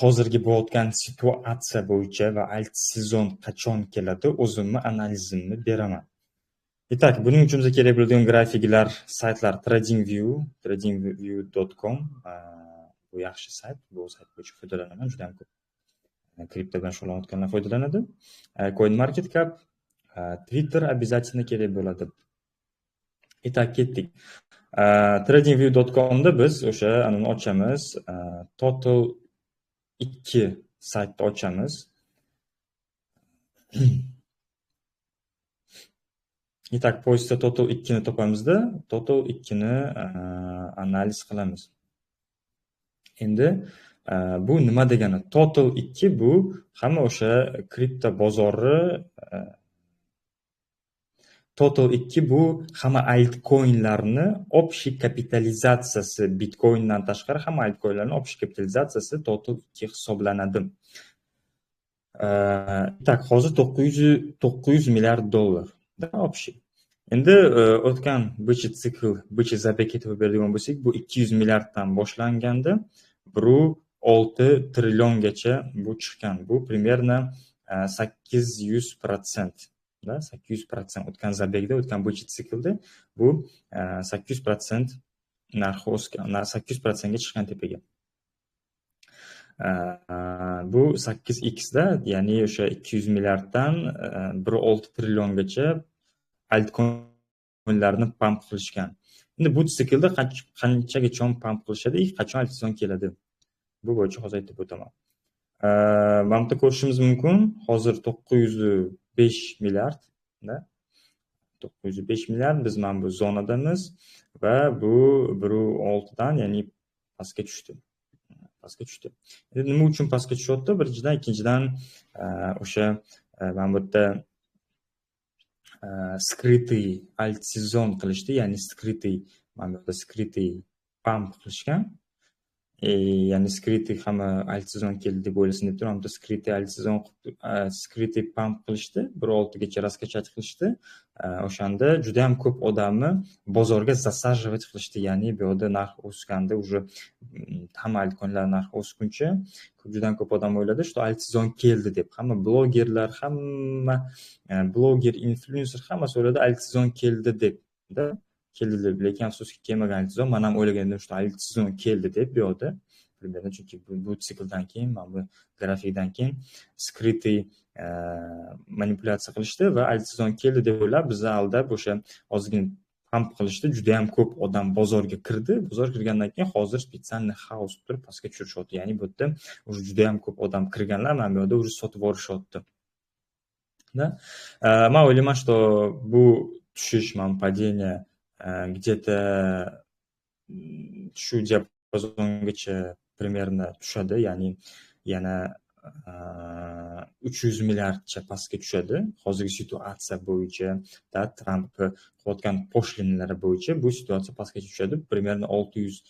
hozirgi bo'layotgan situatsiya bo'yicha va alt sezon qachon keladi o'zimni analizimni beraman. Itak, buning uchun bizga kerak bo'ladigan grafiklar, saytlar tradingview.com bu yaxshi sayt. Bu sayt bo'yicha foydalanaman, juda ham ko'p kripto bilan shug'ullanayotganlar foydalanadi. CoinMarketCap, Twitter обязательно kerak bo'ladi. Itak, ketdik. Tradingview.comda biz o'sha anani ochamiz, Total 2 saytni ochamiz. Itak, poistda Total 2 ni topamizda, Total 2 ni analiz qilamiz. Endi bu nima degani? Total 2 bu hamma o'sha kripto bozori, Total 2 bu hamma altcoinlarni общий kapitalizatsiyasi, Bitcoindan tashqari hamma altcoinlarning общий kapitalizatsiyasi Total 2 hisoblanadi. Tak, hozir 900 milliard dollar da общий. Endi o'tgan bichi sikl, bichi zabek etib beradigan bo'lsak, bu 200 milliarddan boshlanganda 1,6 trilliongacha bu chiqqan. Bu примерно 800%. Da 800% o'tgan zabekda, o'tgan bichi siklda bu 800% narxi o'sgan, 800%ga chiqqan tepaga. Bu 8x da, ya'ni o'sha 200 milliarddan 1,6 trilliongacha altcoinlarni pump qilishgan. Endi bu siklda qanchagacha pump qilishadi, qachon altcoin keladi? Bu bo'yicha hozir aytib o'taman. Mana bu ko'rishimiz mumkin. Hozir 905 milliard da. 905 milliard, biz mana bu zonadamiz va bu 1,6 dan, ya'ni pastga tushdi. Endi nima uchun pastga tushyapti? Birinchidan, ikkinchidan o'sha mana bu yerda skrytый alt sezon qilishdi, ya'ni skrytый, mana bu yerda skrytый pump qilishgan. Ya'ni skrytый hamma alt sezon keldi deb o'ylasin deb turib, skrytый alt sezon, skrytый pump qilishdi, 1,6 gacha raskachat qilishdi. O'shanda juda ham ko'p odamni bozorga засаживать qilishdi, ya'ni bu yerda narx o'sganda, уже hamma altcoinlar narxi o'sguncha juda ham ko'p odam o'yladi, что alt sezon keldi deb. Hamma blogerlar, hamma bloger, influencer hammasi o'yladi alt sezon keldi deb. Keldi deb, lekin afsuski kelmagan alt sezon. Men ham o'ylagandim, что alt sezon keldi deb bu yerda. Примерно, chunki bu sikldan keyin, mana bu grafikdan keyin skrytый manipulyatsiya qilishdi va alt sezon keldi deb o'ylab bizni aldab o'sha ozgina pump qilishdi. Juda ham ko'p odam bozorga kirdi. Bozor kirgandan keyin hozir spesialniy house turib pastga tushirishyapti. Ya'ni bu yerda уже juda ham ko'p odam kirganlar, mana bu yerda уже sotib yuborishyapti. Men o'ylayman, что bu tushish, mana падение где-то shu diapazongacha примерно tushadi, ya'ni yana 300 milliardcha pastga tushadi. Hozirgi situatsiya bo'yicha, Tramp qilayotgan poshlinalari bo'yicha bu situatsiya pastga tushadi. Примерно 600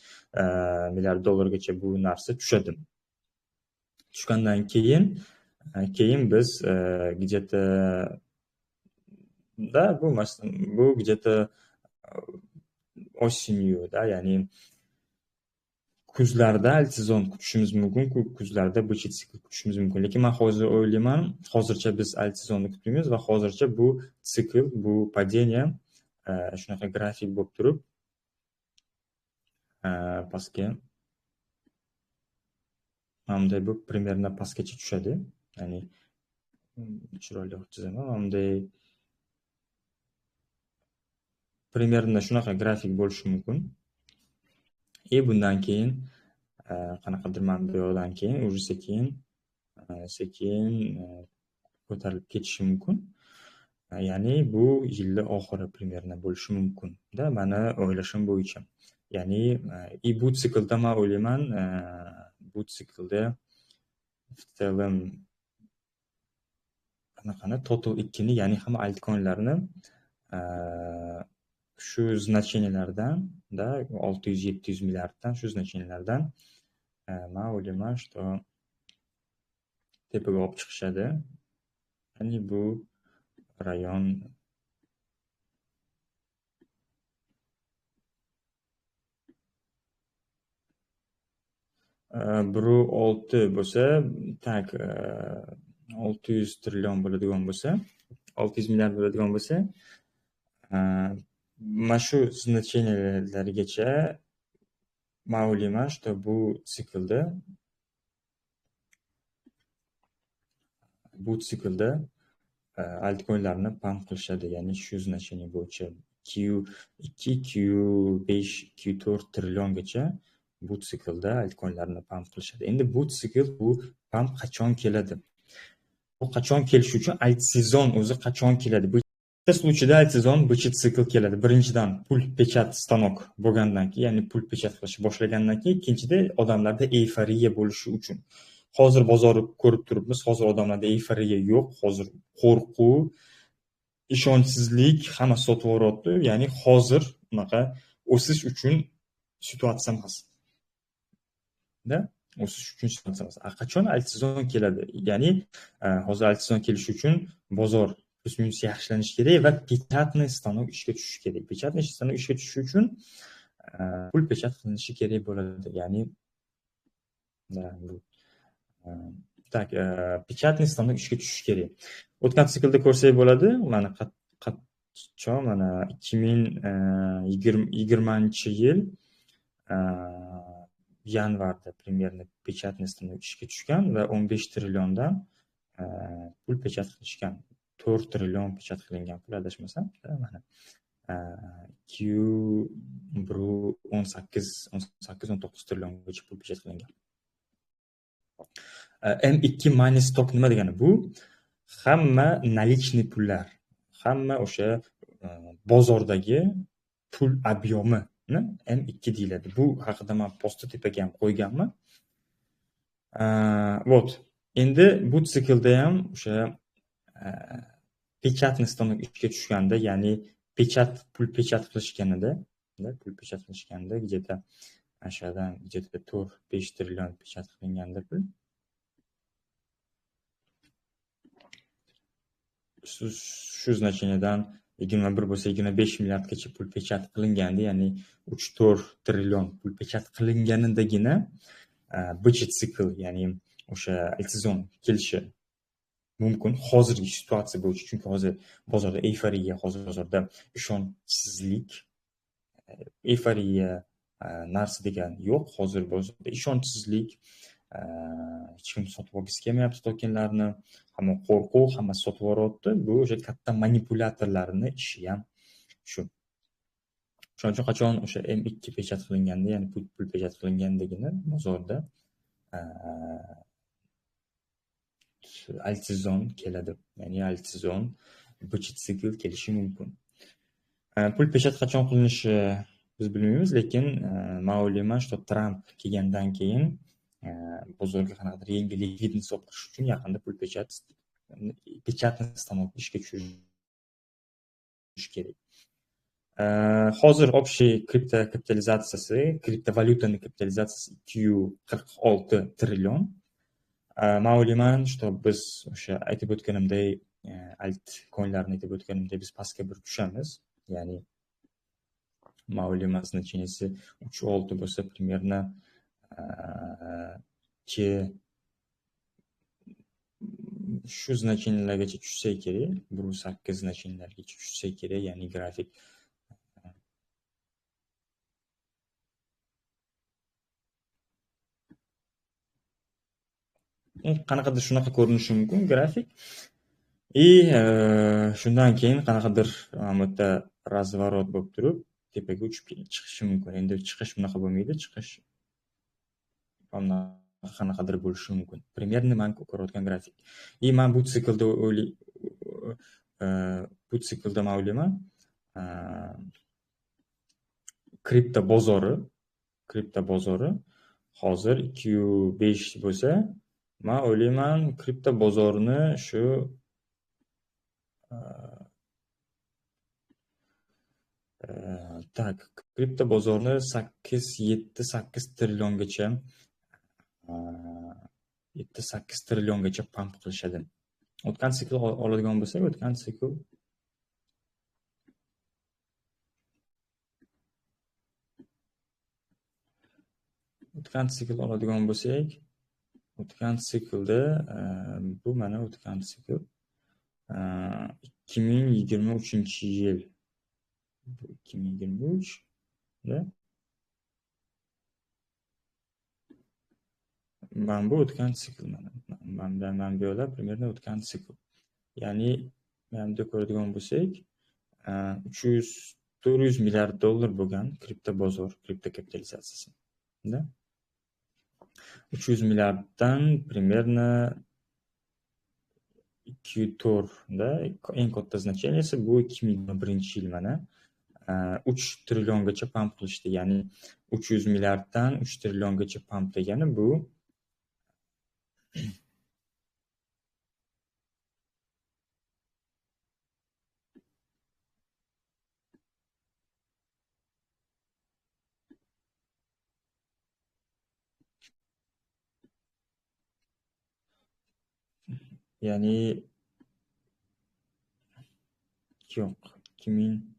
milliard dollargacha bu narsa tushadi. Tushgandan keyin biz где-то bu где-то осенью, ya'ni kuzlarda alt sezon kutishimiz mumkin, kuzlarda bichi sikl kutishimiz mumkin. Lekin men hozir o'ylayman, hozircha biz alt sezonni kutmaymiz va hozircha bu sikl, bu падение shunaqa grafik bo'lib turib pastga bunday bu примерно pastgacha tushadi. Ya'ni chiroyli chizaman. Bunday примерно shunaqa grafik bo'lishi mumkin. Bundan keyin qanaqadir mana bu yoqdan keyin уже sekin ko'tarilib ketishi mumkin. Ya'ni bu yilning oxiri примерно bo'lishi mumkin da, meni o'ylashim bo'yicha. Ya'ni bu siklda men o'ylayman, bu siklda в целом qanaqani Total 2 ni, ya'ni hamma altcoinlarni shu значенияларdan, 600-700 milliarddan, shu значенияларdan men o'ylayman, что tepaga olib chiqishadi. Ya'ni bu rayon biri 6 bo'lsa, tak 600 trillion bo'ladigan bo'lsa, 600 milliard bo'ladigan bo'lsa, mana shu значенияларgacha ma'lum emas, что bu siklda altcoin'larni pump qilishadi, ya'ni shu значение bo'yicha Q2, Q5, Q4 trilliongacha bu siklda altcoin'larni pump qilishadi. Endi bu pump qachon keladi? Bu qachon kelishi uchun alt sezon o'zi qachon keladi? Bu случайda alt sezon bichit sikl keladi. Birinchidan pul pechat stanok bo'lgandan keyin, ya'ni pul pechat qilish boshlagandan keyin, ikkinchida odamlarda euforiya bo'lishi uchun. Hozir bozorni ko'rib turibmiz, hozir odamlarda euforiya yo'q, hozir qo'rquv, ishonchsizlik hamma sotib yuboryapti. Ya'ni hozir unaqa o'sish uchun situatsiya emas. O'sish uchun situatsiya emas. Qachon alt sezon keladi? Ya'ni hozir alt sezon kelishi uchun bozor plus-minus yaxshilanishi kerak va pechatniy stanok ishga tushishi kerak. Pechatniy stanok ishga tushishi uchun pul pechat qilinishi kerak bo'ladi. Ya'ni pechatniy stanok ishga tushishi kerak. O'tgan siklda ko'rsak bo'ladi. Mana qachon, mana 2020-yil yanvarda примерно pechatniy stanok ishga tushgan va 15 trilliondan pul pechat qilishgan. 4 trillion pechat qilingan pul, adashmasam. Mana Q18-19 trilliongacha pul pechat qilingan. M2 money stock nima degani? Bu hamma наличный pullar, hamma o'sha bozordagi pul obyomi M2 deyiladi. Bu haqida men postda tepaga ham qo'yganman. Вот. Endi bu siklda ham o'sha pechatniy stanok ishga tushganda, ya'ni pul pechat qilishganida, где-то aşağıdan где-то 4-5 trillion pechat qilinganda pul. Shu значениyadan 21 bo'lsa 25 milliardgacha pul pechat qilinganda, ya'ni 3-4 trillion pul pechat qilinganidagina budjet sikl, ya'ni o'sha sezon kelishi mumkin hozirgi situatsiya bo'yicha. Chunki hozir bozorda euforiya, hozir bozorda ishonchsizlik, euforiya narsa degan yo'q. Hozir bozorda ishonchsizlik, hech kim sotib olgisi kelmayapti tokenlarni, hamma qo'rquv, hamma sotib yuboryapti. Bu o'sha katta manipulyatorlarning ishi ham shu. Shuning uchun qachon o'sha M2 pechat qilinganda, ya'ni pul pechat qilingandagina bozorda alt sezon keladi. Ya'ni alt sezon budjet sikl kelishi mumkin. Pul pechat qachon qilinishi biz bilmaymiz, lekin ma'lum emas, что Tramp kelgandan keyin bozorga qanaqadir yangi likvidnost olib kirish uchun yaqinda pul pechatniy stanok ishga tushishi kerak. Hozir общий kriptovalyutaning kapitalizatsiyasi 246 trillion. Ma'lum, что biz o'sha aytib o'tganimdek, altcoin'larni aytib o'tganimdek, biz pastga bir tushamiz. Ya'ni ma'lum значениесі 3.6 bo'lsa, примерно shu значенияларgacha tushsa kerak, 1.8 значенияларgacha tushsa kerak, ya'ni grafik qanaqadir shunaqa ko'rinishi mumkin grafik. Shundan keyin qanaqadir amatda razvorot bo'lib turib, tepaga uchib chiqishi mumkin. Endi chiqish bunaqa bo'lmaydi, chiqish qanaqadir bo'lishi mumkin. Примерно men ko'rayotgan grafik. Men bu siklda ma'luma kripto bozori hozir 2.5 bo'lsa, men o'ylayman kripto bozorini shu kripto bozorini 7-8 trilliongacha 7-8 trilliongacha pump qilishadi. O'tgan sikl oladigan bo'lsak, o'tgan sikl o'tgan sikl oladigan bo'lsak, o'tgan siklda bu mana o'tgan sikl 2023-yil. 2023 da mana bu o'tgan sikl, mana bu yo'lda примерно o'tgan sikl. Ya'ni mana ko'radigan bo'lsak, 300-400 milliard dollar bo'lgan kripto bozor, kripto kapitalizatsiyasi. 300 milliarddan примерно 2-4 eng katta значениесі bu 2021-yil mana 3 trilliongacha pump qilishdi. Ya'ni 300 milliarddan 3 trilliongacha pump degani bu ya'ni yo'q, 2000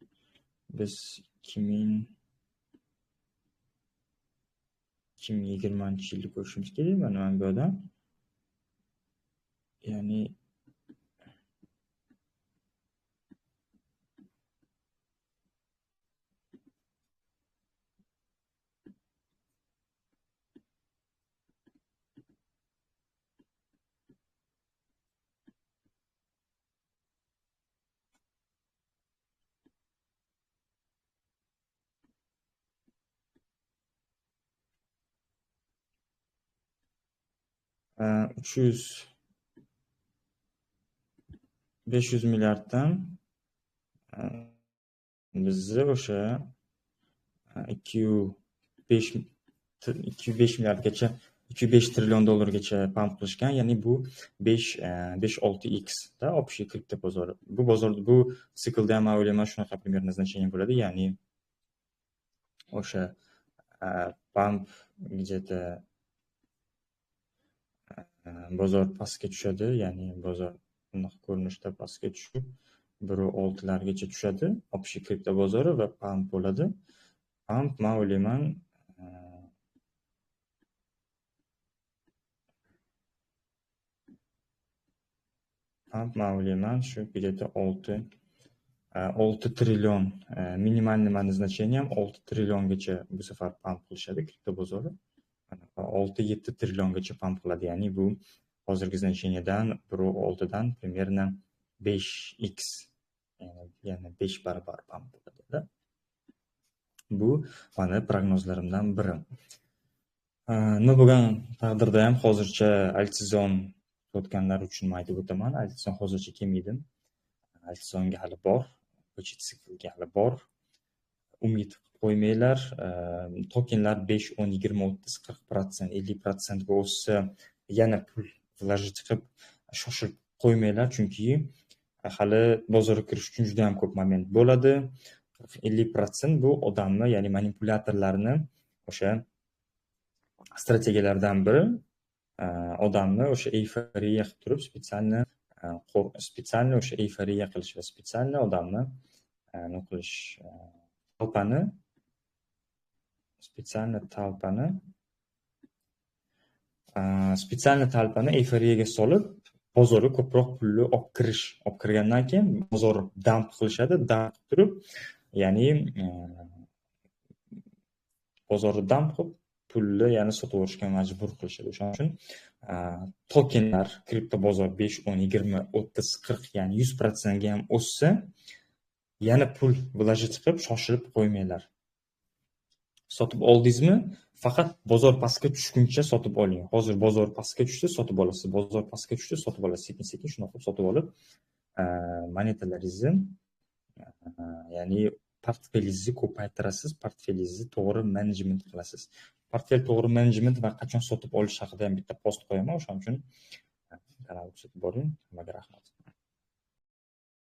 biz 2020-yilni ko'rishimiz kerak mana bu yerda. Ya'ni e, 500 milliarddan bizni o'sha 205 milliardgacha 205 trillion dollargacha pump qilishgan. Ya'ni bu 5-6x da общий kripto bozori. Bu bozorda bu siklda ham o'ylayman shunaqa примерно значение bo'ladi. Ya'ni o'sha pump где-то bozor pastga tushadi, ya'ni bozor bunaqa ko'rinishda pastga tushib 1.6largacha tushadi общий kripto bozori va pump bo'ladi. Pump men o'ylayman shu где-то 6 trillion minimalniy mana значение ham 6 trilliongacha bu safar pump qilishadi kripto bozori. 6-7 trilliongacha pump qiladi. Ya'ni bu hozirgi значениеdan 1.6dan примерно 5x, ya'ni 5 barobar pump bo'ladi. Bu mani prognozlarimdan biri. Nima bo'lgan taqdirda ham hozircha altizon sotganlar uchun aytib o'taman. Altizon hozircha kelmaydi. Altizonga hali bor, ko'chit siklga hali bor. Umid qo'ymanglar. Tokenlar 5, 10, 20, 30, 40%, 50% bo'lsa yana pul vложить qilib shoshilib qo'ymanglar, chunki hali bozorga kirish uchun juda ham ko'p moment bo'ladi. 50% bu odamni, ya'ni manipulyatorlarni o'sha strategiyalardan biri. Odamni o'sha euforiya qilib turib, spesialni o'sha euforiya qilish va spesialni odamni nima qilish, spetsialni talpani euforiyaga solib, bozorga ko'proq pulni olib kirgandan keyin bozor damp qilishadi, damp qilib turib, ya'ni bozorni damp qilib pulni yana sotib olishga majbur qilishadi. O'shaning uchun tokenlar, kripto bozor 5, 10, 20, 30, 40, ya'ni 100% ga ham o'ssa, yana pul vложить qilib shoshilib qo'ymanglar. Sotib oldingizmi, faqat bozor pastga tushguncha sotib oling. Hozir bozor pastga tushdi, sotib olasiz. Bozor pastga tushdi, sotib olasiz. Sekin-sekin shunaqa qilib sotib olib, monetalaringizni, ya'ni portfelingizni ko'paytirasiz, portfelingizni to'g'ri management qilasiz. Portfel to'g'ri management va qachon sotib olish haqida ham bitta post qo'yaman. O'shaning uchun kanalga kuzatib boring. Hammaga rahmat.